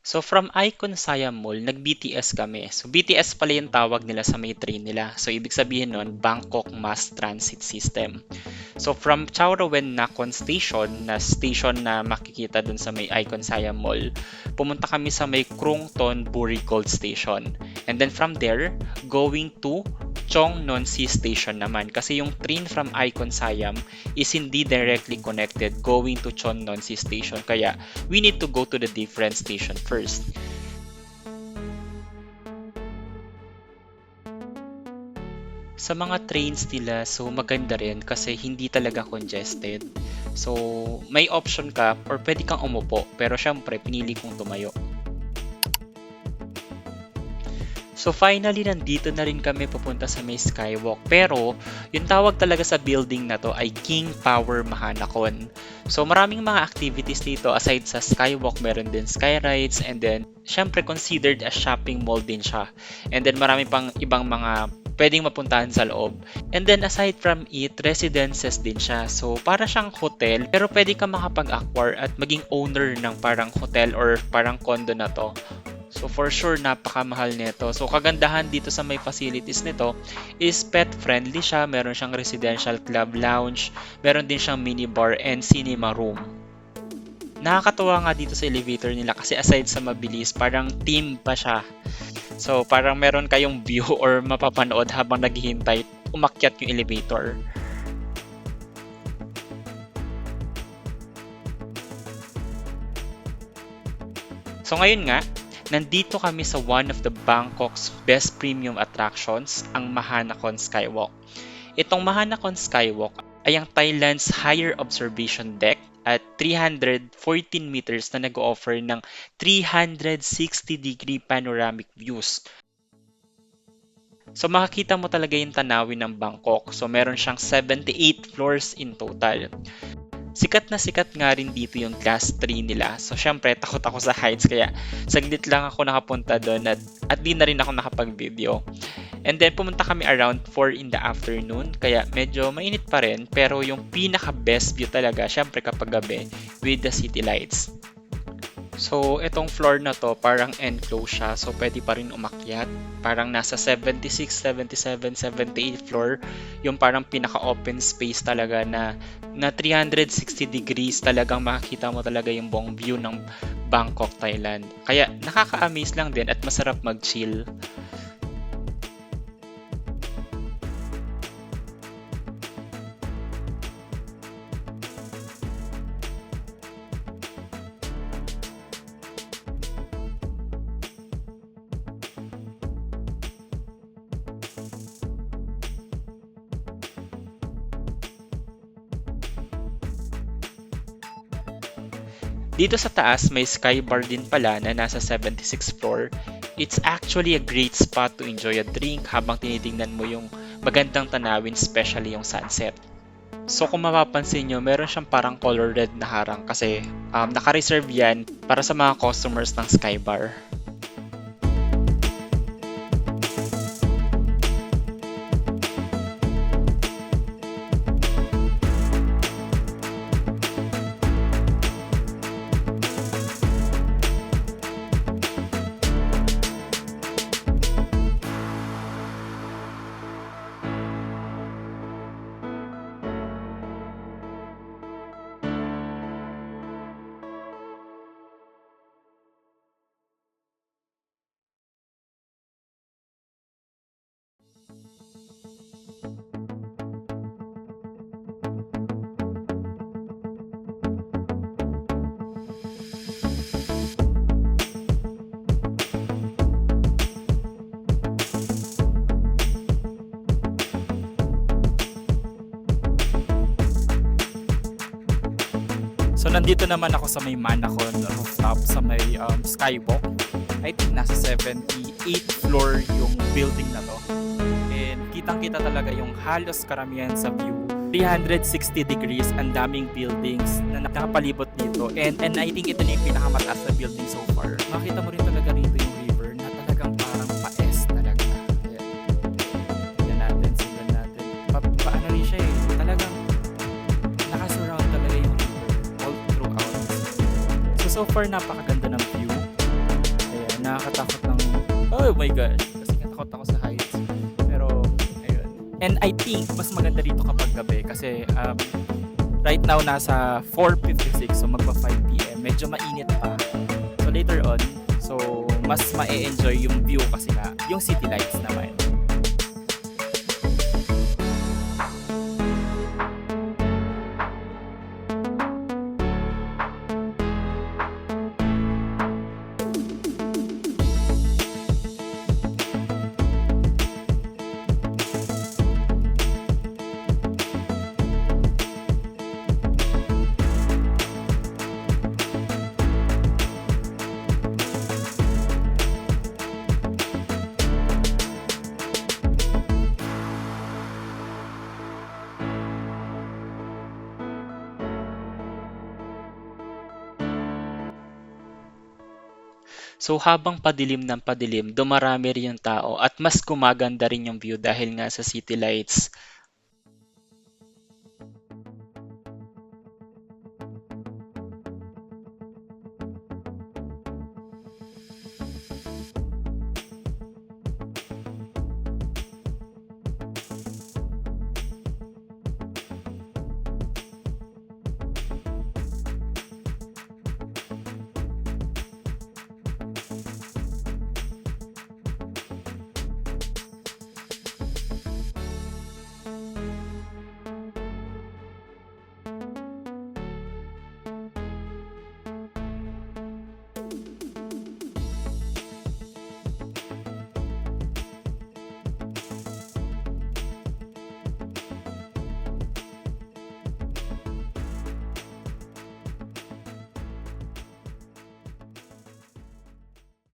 So from Icon Siam Mall, nag-BTS kami. So BTS pala yung tawag nila sa may train nila. So ibig sabihin nun, Bangkok Mass Transit System. So from Chao Roen Nakhon Station, na station na makikita dun sa may Icon Siam Mall, pumunta kami sa may Krung Thon Buri Gold Station. And then from there, going to Chong Non Si Station naman. Kasi yung train from Icon Siam is hindi directly connected going to Chong Non Si Station. Kaya we need to go to the different station first. Sa mga trains nila, so maganda rin kasi hindi talaga congested. So, may option ka or pwede kang umupo. Pero syempre, pinili kong tumayo. So finally, nandito na rin kami pupunta sa may Skywalk. Pero, yung tawag talaga sa building na to ay King Power Mahanakon. So maraming mga activities dito. Aside sa Skywalk, meron din Skyrides. And then, syempre considered as shopping mall din siya. And then marami pang ibang mga pwedeng mapuntahan sa loob. And then aside from it, residences din siya. So para siyang hotel, pero pwede ka makapag-acquire at maging owner ng parang hotel or parang condo na to. So for sure, napakamahal nito. So kagandahan dito sa may facilities nito is pet friendly siya. Meron siyang residential club lounge, meron din siyang minibar and cinema room. Nakakatuwa nga dito sa elevator nila kasi aside sa mabilis, parang team pa siya. So parang meron kayong view or mapapanood habang naghihintay umakyat yung elevator. So ngayon nga, nandito kami sa one of the Bangkok's best premium attractions, ang Mahanakon Skywalk. Itong Mahanakon Skywalk ay ang Thailand's higher observation deck at 314 meters na nag-offer ng 360-degree panoramic views. So makikita mo talaga yung tanawin ng Bangkok. So meron siyang 78 floors in total. Sikat na sikat nga rin dito yung class 3 nila. So, syempre, takot ako sa heights. Kaya, saglit lang ako nakapunta doon at di na rin ako nakapag-video. And then, pumunta kami around 4 in the afternoon. Kaya, medyo mainit pa rin. Pero, yung pinaka-best view talaga, syempre, kapag gabi, with the city lights. So, itong floor na to, parang enclosed siya. So, pwede pa rin umakyat. Parang nasa 76, 77, 78 floor. Yung parang pinaka-open space talaga na 360 degrees talagang makikita mo talaga yung buong view ng Bangkok, Thailand. Kaya, nakaka-amaze lang din at masarap mag-chill. Dito sa taas, may sky bar din pala na nasa 76th floor. It's actually a great spot to enjoy a drink habang tinitingnan mo yung magandang tanawin, especially yung sunset. So kung mapapansin nyo, meron siyang parang color red na harang kasi naka-reserve yan para sa mga customers ng sky bar. So nandito naman ako sa may Manakon rooftop sa may Skywalk. I think nasa 78th floor yung building na to. And kitang-kita talaga yung halos karamihan sa view. 360 degrees, ang daming buildings na nakapalibot dito. And I think ito na yung pinakamataas na building so far. Makita mo rin talaga rito yung river na talagang parang pa-S talaga. Ayan. Sigan natin. Paano rin siya eh. Talagang nakasurround talaga yung river all throughout. So far napakaganda ng view. oh my gosh, kasi nga takot ako sa heights. Pero, ayun. And I think, mas maganda dito kapag gabi kasi right now nasa 4:56 so magpa 5 p.m. Medyo mainit pa. So later on, so mas ma-enjoy yung view kasi nga yung city lights naman. So habang padilim ng padilim, dumarami rin yung tao at mas gumaganda rin yung view dahil nga sa city lights.